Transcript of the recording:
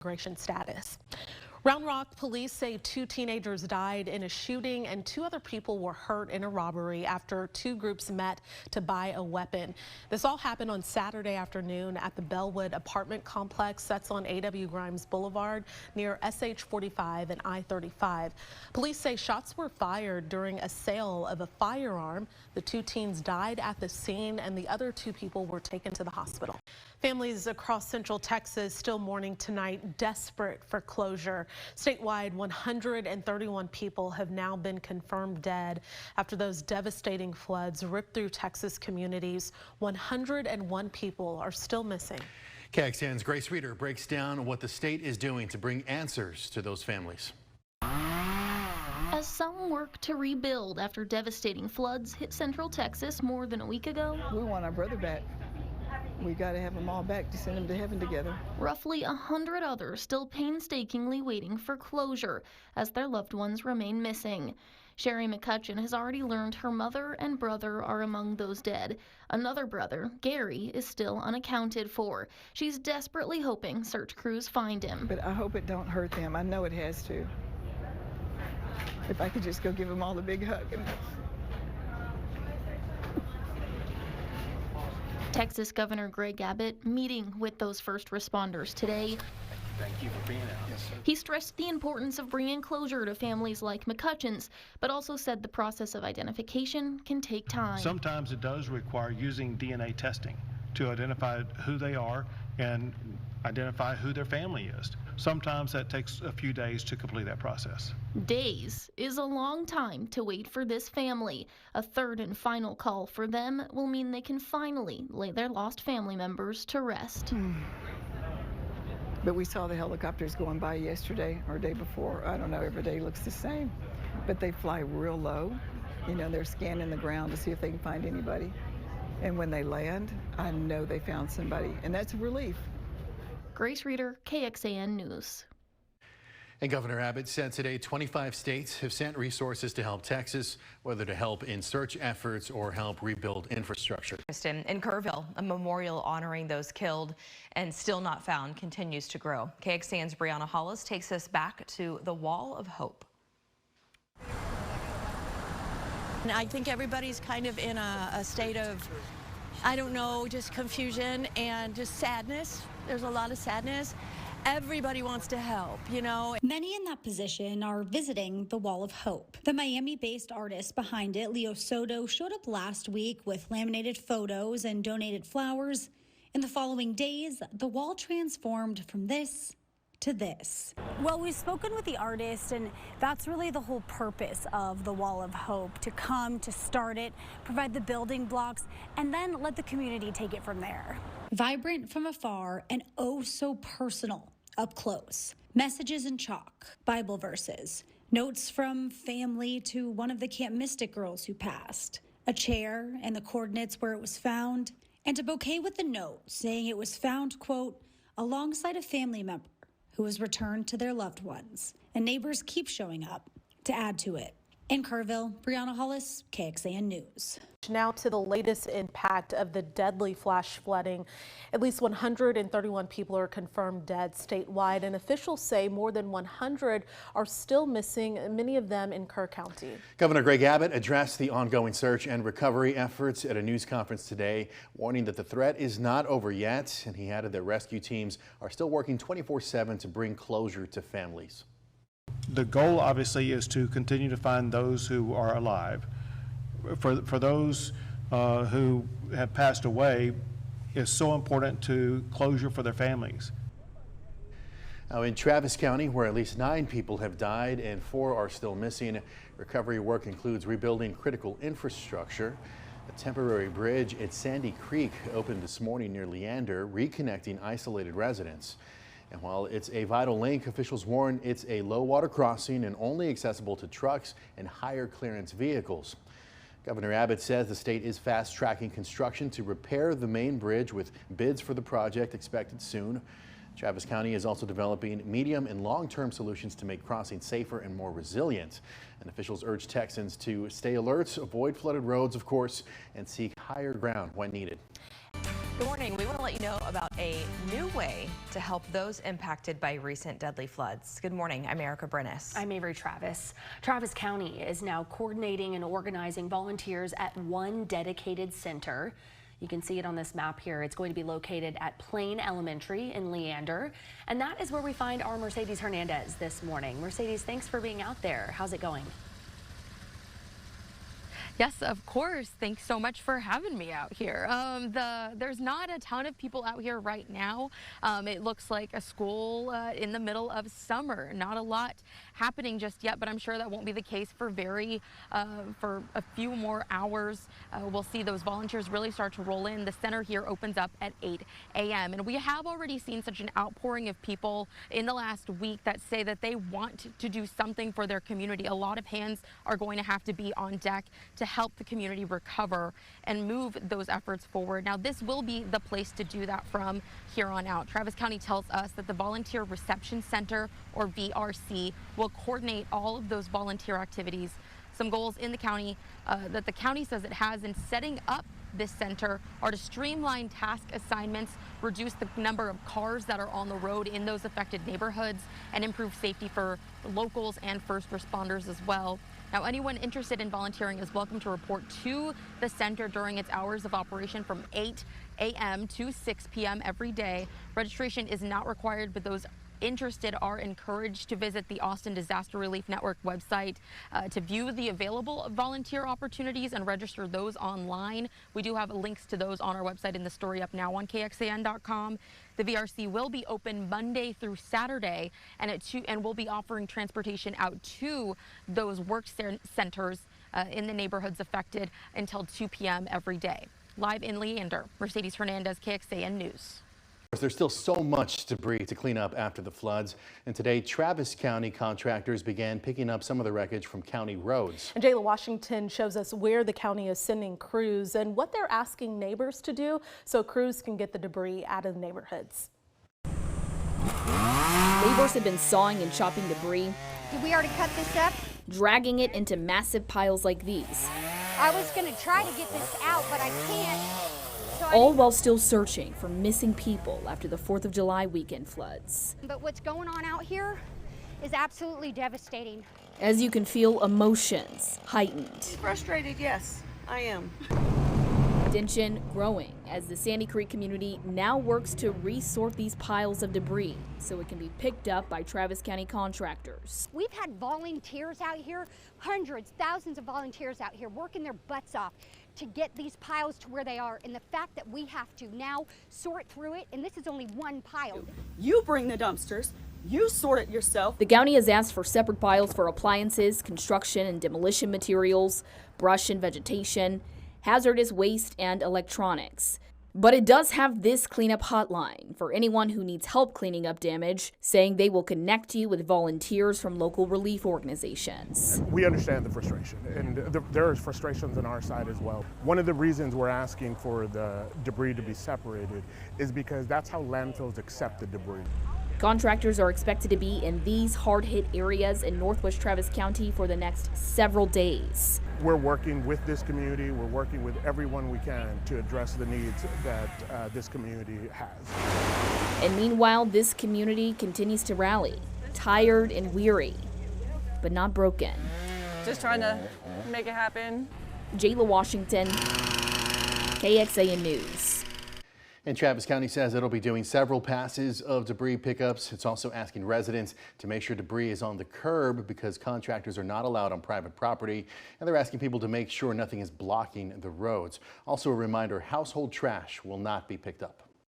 immigration status. Round Rock police say 2 teenagers died in a shooting and 2 other people were hurt in a robbery after 2 groups met to buy a weapon. This all happened on Saturday afternoon at the Bellwood apartment complex that's on A.W. Grimes Boulevard near SH 45 and I-35. Police say shots were fired during a sale of a firearm. The 2 teens died at the scene and the other 2 people were taken to the hospital. Families across Central Texas still mourning tonight, desperate for closure. Statewide, 131 people have now been confirmed dead after those devastating floods ripped through Texas communities. 101 people are still missing. KXAN's Grace Reeder breaks down what the state is doing to bring answers to those families. As some work to rebuild after devastating floods hit Central Texas more than a week ago, we want our brother back. We got to have them all back to send them to heaven together. Roughly 100 others still painstakingly waiting for closure as their loved ones remain missing. Sherry McCutcheon has already learned her mother and brother are among those dead. Another brother, Gary, is still unaccounted for. She's desperately hoping search crews find him. But I hope it don't hurt them. I know it has to. If I could just go give them all a big hug. Texas Governor Greg Abbott meeting with those first responders today. Thank you for being out. Yes, sir. He stressed the importance of bringing closure to families like McCutcheon's, but also said the process of identification can take time. Sometimes it does require using DNA testing to identify who they are and identify who their family is. Sometimes that takes a few days to complete that process. Days is a long time to wait for this family. A third and final call for them will mean they can finally lay their lost family members to rest. But we saw the helicopters going by yesterday or day before. I don't know, every day looks the same. But they fly real low. You know, they're scanning the ground to see if they can find anybody. And when they land, I know they found somebody. And that's a relief. Grace Reeder, KXAN News. And Governor Abbott said today 25 states have sent resources to help Texas, whether to help in search efforts or help rebuild infrastructure. In Kerrville, a memorial honoring those killed and still not found continues to grow. KXAN's Brianna Hollis takes us back to the Wall of Hope. And I think everybody's kind of in a state of, I don't know, just confusion and just sadness. There's a lot of sadness. Everybody wants to help, you know. Many in that position are visiting the Wall of Hope. The Miami-based artist behind it, Leo Soto, showed up last week with laminated photos and donated flowers. In the following days, the wall transformed from this to this. Well, we've spoken with the artist, and that's really the whole purpose of the Wall of Hope, to come, to start it, provide the building blocks, and then let the community take it from there. Vibrant from afar and oh so personal up close. Messages in chalk, Bible verses, notes from family to one of the Camp Mystic girls who passed, a chair and the coordinates where it was found, and a bouquet with a note saying it was found, quote, alongside a family member who was returned to their loved ones. And neighbors keep showing up to add to it. In Kerrville, Brianna Hollis, KXAN News. Now to the latest impact of the deadly flash flooding. At least 131 people are confirmed dead statewide, and officials say more than 100 are still missing, many of them in Kerr County. Governor Greg Abbott addressed the ongoing search and recovery efforts at a news conference today, warning that the threat is not over yet, and he added that rescue teams are still working 24/7 to bring closure to families. The goal obviously is to continue to find those who are alive. For those who have passed away, it's so important to closure for their families. Now in Travis County, where at least 9 people have died and 4 are still missing, recovery work includes rebuilding critical infrastructure. A temporary bridge at Sandy Creek opened this morning near Leander, reconnecting isolated residents. And while it's a vital link, officials warn it's a low water crossing and only accessible to trucks and higher clearance vehicles. Governor Abbott says the state is fast tracking construction to repair the main bridge, with bids for the project expected soon. Travis County is also developing medium and long-term solutions to make crossing safer and more resilient. And officials urge Texans to stay alert, avoid flooded roads, of course, and seek higher ground when needed. Good morning. We want to let let you know about a new way to help those impacted by recent deadly floods. Good morning, I'm Erica Brennis. I'm Avery Travis. Travis County is now coordinating and organizing volunteers at one dedicated center. You can see it on this map here. It's going to be located at Plain Elementary in Leander. And that is where we find our Mercedes Hernandez this morning. Mercedes, thanks for being out there. How's it going? Yes, of course. Thanks so much for having me out here. There's not a ton of people out here right now. It looks like a school in the middle of summer. Not a lot happening just yet, but I'm sure that won't be the case for a few more hours. We'll see those volunteers really start to roll in. The center here opens up at 8 a.m. and we have already seen such an outpouring of people in the last week that say that they want to do something for their community. A lot of hands are going to have to be on deck to help the community recover and move those efforts forward. Now, this will be the place to do that from here on out. Travis County tells us that the Volunteer Reception Center, or VRC, will coordinate all of those volunteer activities. Some goals in the county that the county says it has in setting up this center are to streamline task assignments, reduce the number of cars that are on the road in those affected neighborhoods, and improve safety for locals and first responders as well. Now, anyone interested in volunteering is welcome to report to the center during its hours of operation from 8 a.m. to 6 p.m. every day. Registration is not required, but those interested are encouraged to visit the Austin Disaster Relief Network website to view the available volunteer opportunities and register those online. We do have links to those on our website in the story up now on KXAN.com. The VRC will be open Monday through Saturday, and we'll be offering transportation out to those work centers in the neighborhoods affected until 2 p.m. every day. Live in Leander, Mercedes Hernandez, KXAN News. There's still so much debris to clean up after the floods, and today Travis County contractors began picking up some of the wreckage from county roads. And Jayla Washington shows us where the county is sending crews and what they're asking neighbors to do so crews can get the debris out of the neighborhoods. Neighbors have been sawing and chopping debris. Did we already cut this up? Dragging it into massive piles like these. I was going to try to get this out, but I can't. All while still searching for missing people after the 4th of July weekend floods. But what's going on out here is absolutely devastating. As you can feel, emotions heightened. Frustrated, yes, I am. Tension growing as the Sandy Creek community now works to resort these piles of debris so it can be picked up by Travis County contractors. We've had volunteers out here, hundreds, thousands of volunteers out here working their butts off to get these piles to where they are, and the fact that we have to now sort through it, and this is only one pile. You bring the dumpsters, you sort it yourself. The county has asked for separate piles for appliances, construction and demolition materials, brush and vegetation, hazardous waste and electronics. But it does have this cleanup hotline for anyone who needs help cleaning up damage, saying they will connect you with volunteers from local relief organizations. We understand the frustration, and there is frustrations on our side as well. One of the reasons we're asking for the debris to be separated is because that's how landfills accept the debris. Contractors are expected to be in these hard-hit areas in northwest Travis County for the next several days. We're working with this community, we're working with everyone we can to address the needs that this community has. And meanwhile, this community continues to rally, tired and weary, but not broken. Just trying to make it happen. Jayla Washington, KXAN News. And Travis County says it'll be doing several passes of debris pickups. It's also asking residents to make sure debris is on the curb because contractors are not allowed on private property. And they're asking people to make sure nothing is blocking the roads. Also a reminder, household trash will not be picked up.